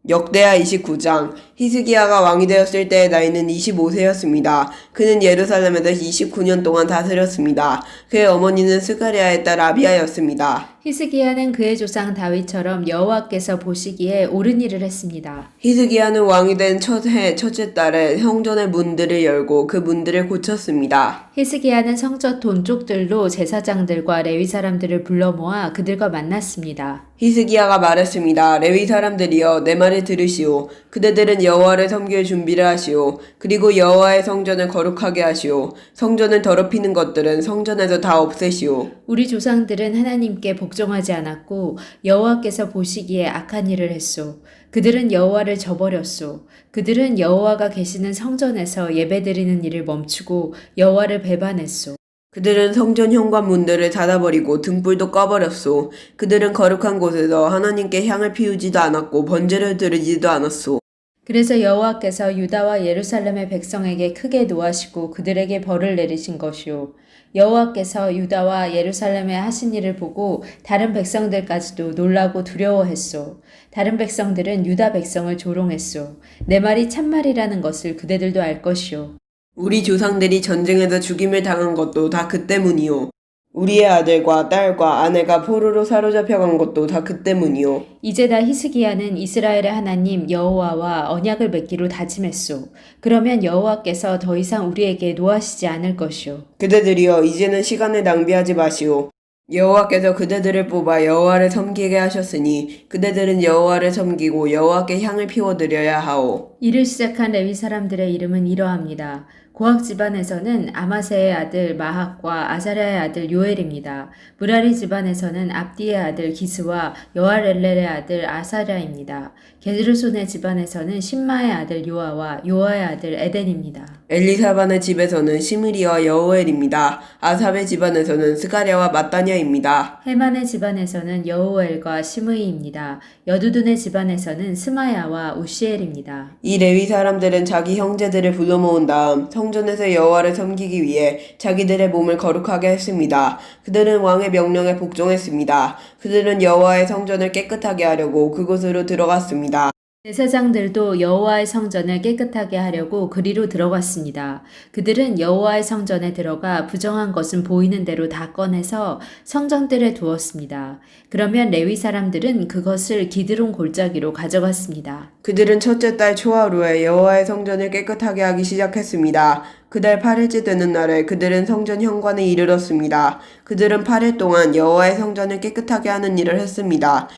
역대하 29장. 히스기야가 왕이 되었을 때의 나이는 25세였습니다. 그는 예루살렘에서 29년 동안 다스렸습니다. 그의 어머니는 스가랴의 딸 아비야였습니다. 히스기야는 그의 조상 다윗처럼 여호와께서 보시기에 옳은 일을 했습니다. 히스기야는 왕이 된 첫 해 첫째 달에 성전의 문들을 열고 그 문들을 고쳤습니다. 히스기야는 성전 동쪽들로 제사장들과 레위 사람들을 불러 모아 그들과 만났습니다. 히스기야가 말했습니다. 레위 사람들이여 내 말을 들으시오. 그대들은 여호와를 섬길 준비를 하시오. 그리고 여호와의 성전을 거룩하게 하시오. 성전을 더럽히는 것들은 성전에서 다 없애시오. 우리 조상들은 하나님께 복종하지 않았고 여호와께서 보시기에 악한 일을 했소. 그들은 여호와를 저버렸소. 그들은 여호와가 계시는 성전에서 예배드리는 일을 멈추고 여호와를 배반했소. 그들은 성전 현관문들을 닫아버리고 등불도 꺼버렸소. 그들은 거룩한 곳에서 하나님께 향을 피우지도 않았고 번제를 드리지도 않았소. 그래서 여호와께서 유다와 예루살렘의 백성에게 크게 노하시고 그들에게 벌을 내리신 것이요. 여호와께서 유다와 예루살렘에 하신 일을 보고 다른 백성들까지도 놀라고 두려워했소. 다른 백성들은 유다 백성을 조롱했소. 내 말이 참말이라는 것을 그대들도 알 것이요. 우리 조상들이 전쟁에서 죽임을 당한 것도 다 그 때문이요. 우리의 아들과 딸과 아내가 포로로 사로잡혀간 것도 다 그 때문이요. 이제 다 히스기야는 이스라엘의 하나님 여호와와 언약을 맺기로 다짐했소. 그러면 여호와께서 더 이상 우리에게 노하시지 않을 것이요. 그대들이여 이제는 시간을 낭비하지 마시오. 여호와께서 그대들을 뽑아 여호와를 섬기게 하셨으니 그대들은 여호와를 섬기고 여호와께 향을 피워드려야 하오. 이를 시작한 레위 사람들의 이름은 이러합니다. 고학 집안에서는 아마세의 아들 마학과 아사랴의 아들 요엘입니다. 무라리 집안에서는 압디의 아들 기스와 여아렐렐의 아들 아사랴입니다. 게르손의 집안에서는 심마의 아들 요아와 요아의 아들 에덴입니다. 엘리사반의 집에서는 시므리와 여호엘입니다. 아삽의 집안에서는 스가랴와 마따냐입니다. 헤만의 집안에서는 여호엘과 시므이입니다. 여두둔의 집안에서는 스마야와 우시엘입니다. 이 레위 사람들은 자기 형제들을 불러 모은 다음 성전에서 여호와를 섬기기 위해 자기들의 몸을 거룩하게 했습니다. 그들은 왕의 명령에 복종했습니다. 그들은 여호와의 성전을 깨끗하게 하려고 그곳으로 들어갔습니다. 제사장들도 여호와의 성전을 깨끗하게 하려고 그리로 들어갔습니다. 그들은 여호와의 성전에 들어가 부정한 것은 보이는 대로 다 꺼내서 성전들에 두었습니다. 그러면 레위 사람들은 그것을 기드론 골짜기로 가져갔습니다. 그들은 첫째 달 초하루에 여호와의 성전을 깨끗하게 하기 시작했습니다. 그달 8일째 되는 날에 그들은 성전 현관에 이르렀습니다. 그들은 8일 동안 여호와의 성전을 깨끗하게 하는 일을 했습니다.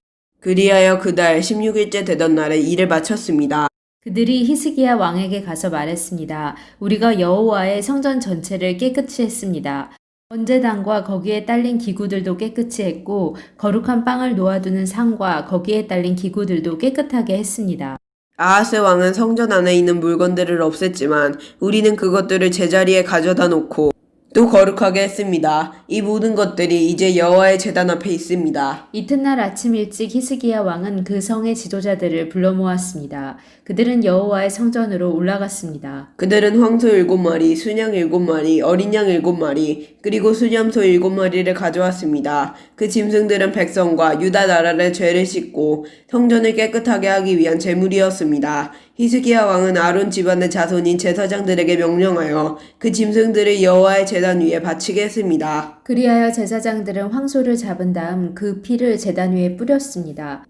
그리하여 그달 16일째 되던 날에 일을 마쳤습니다. 그들이 히스기야 왕에게 가서 말했습니다. 우리가 여호와의 성전 전체를 깨끗이 했습니다. 번제단과 거기에 딸린 기구들도 깨끗이 했고 거룩한 빵을 놓아두는 상과 거기에 딸린 기구들도 깨끗하게 했습니다. 아하스 왕은 성전 안에 있는 물건들을 없앴지만 우리는 그것들을 제자리에 가져다 놓고 또 거룩하게 했습니다. 이 모든 것들이 이제 여호와의 제단 앞에 있습니다. 이튿날 아침 일찍 히스기야 왕은 그 성의 지도자들을 불러 모았습니다. 그들은 여호와의 성전으로 올라갔습니다. 그들은 황소 7마리, 순양 7마리, 어린 양 7마리, 그리고 수염소 7마리를 가져왔습니다. 그 짐승들은 백성과 유다 나라의 죄를 씻고 성전을 깨끗하게 하기 위한 제물이었습니다. 히스기야 왕은 아론 집안의 자손인 제사장들에게 명령하여 그 짐승들을 여호와의 제단 위에 바치게 했습니다. 그리하여 제사장들은 황소를 잡은 다음 그 피를 제단 위에 뿌렸습니다.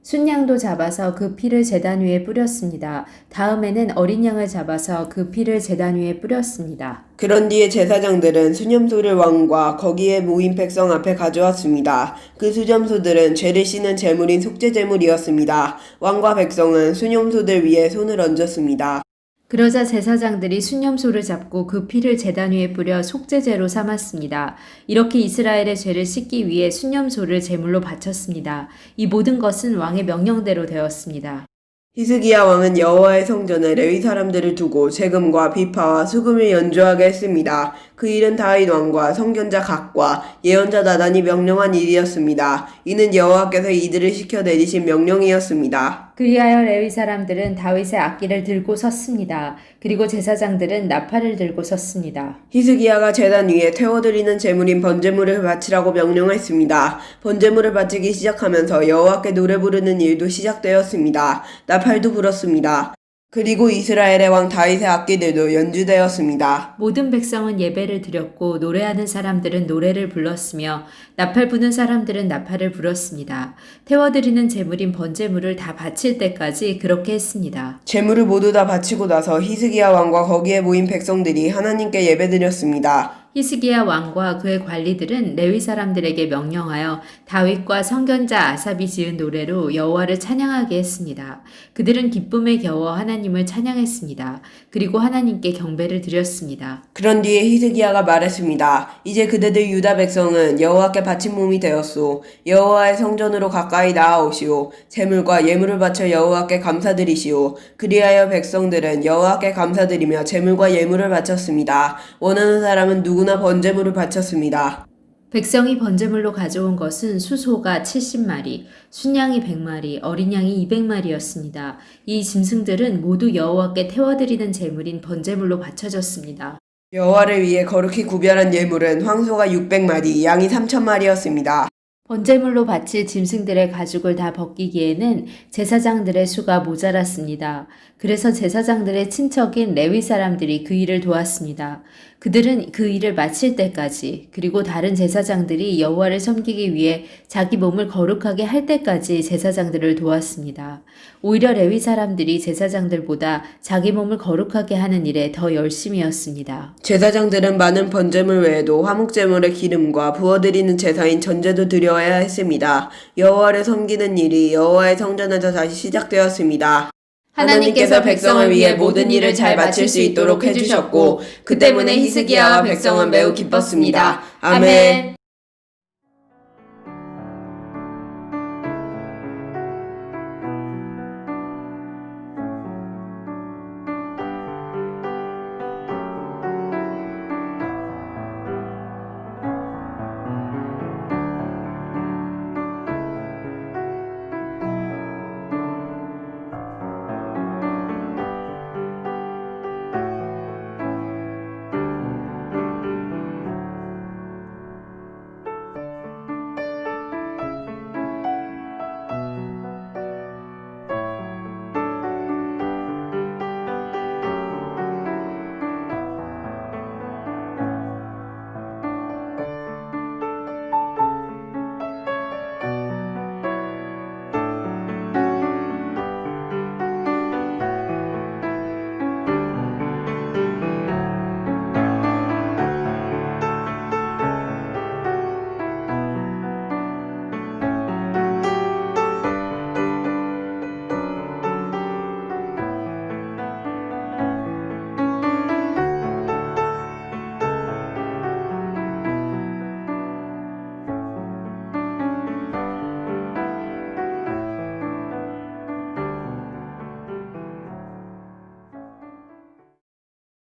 순양도 잡아서 그 피를 제단 위에 뿌렸습니다. 다음에는 어린 양을 잡아서 그 피를 제단 위에 뿌렸습니다. 그런 뒤에 제사장들은 수염소를 왕과 거기에 모인 백성 앞에 가져왔습니다. 그 수염소들은 죄를 씻는 제물인 속죄제물이었습니다. 왕과 백성은 수염소들 위에 손을 얹었습니다. 그러자 제사장들이 순염소를 잡고 그 피를 제단 위에 뿌려 속죄제로 삼았습니다. 이렇게 이스라엘의 죄를 씻기 위해 순염소를 제물로 바쳤습니다. 이 모든 것은 왕의 명령대로 되었습니다. 히스기야 왕은 여호와의 성전에 레위 사람들을 두고 세금과 비파와 수금을 연주하게 했습니다. 그 일은 다윗 왕과 선견자 각과 예언자 나단이 명령한 일이었습니다. 이는 여호와께서 이들을 시켜 내리신 명령이었습니다. 그리하여 레위 사람들은 다윗의 악기를 들고 섰습니다. 그리고 제사장들은 나팔을 들고 섰습니다. 히스기야가 제단 위에 태워드리는 제물인 번제물을 바치라고 명령했습니다. 번제물을 바치기 시작하면서 여호와께 노래 부르는 일도 시작되었습니다. 나팔도 불었습니다. 그리고 이스라엘의 왕 다윗의 악기들도 연주되었습니다. 모든 백성은 예배를 드렸고 노래하는 사람들은 노래를 불렀으며 나팔 부는 사람들은 나팔을 불었습니다. 태워드리는 제물인 번제물을 다 바칠 때까지 그렇게 했습니다. 제물을 모두 다 바치고 나서 히스기야 왕과 거기에 모인 백성들이 하나님께 예배드렸습니다. 히스기야 왕과 그의 관리들은 레위 사람들에게 명령하여 다윗과 선견자 아삽이 지은 노래로 여호와를 찬양하게 했습니다. 그들은 기쁨에 겨워 하나님을 찬양했습니다. 그리고 하나님께 경배를 드렸습니다. 그런 뒤에 히스기야가 말했습니다. 이제 그대들 유다 백성은 여호와께 바친 몸이 되었소. 여호와의 성전으로 가까이 나아오시오. 제물과 예물을 바쳐 여호와께 감사드리시오. 그리하여 백성들은 여호와께 감사드리며 제물과 예물을 바쳤습니다. 원하는 사람은 누구나 번제물을 바쳤습니다. 백성이 번제물로 가져온 것은 수소가 70마리, 순양이 100마리, 어린 양이 200마리였습니다. 이 짐승들은 모두 여호와께 태워드리는 제물인 번제물로 바쳐졌습니다. 여호와를 위해 거룩히 구별한 예물은 황소가 600마리, 양이 3000마리였습니다. 번제물로 바칠 짐승들의 가죽을 다 벗기기에는 제사장들의 수가 모자랐습니다. 그래서 제사장들의 친척인 레위 사람들이 그 일을 도왔습니다. 그들은 그 일을 마칠 때까지 그리고 다른 제사장들이 여호와를 섬기기 위해 자기 몸을 거룩하게 할 때까지 제사장들을 도왔습니다. 오히려 레위 사람들이 제사장들보다 자기 몸을 거룩하게 하는 일에 더 열심이었습니다. 제사장들은 많은 번제물 외에도 화목제물의 기름과 부어드리는 제사인 전제도 드려야 했습니다. 여호와를 섬기는 일이 여호와의 성전에서 다시 시작되었습니다. 하나님께서 백성을 위해 모든 일을 잘 마칠 수 있도록 해주셨고 그 때문에 히스기야와 백성은 매우 기뻤습니다. 아멘.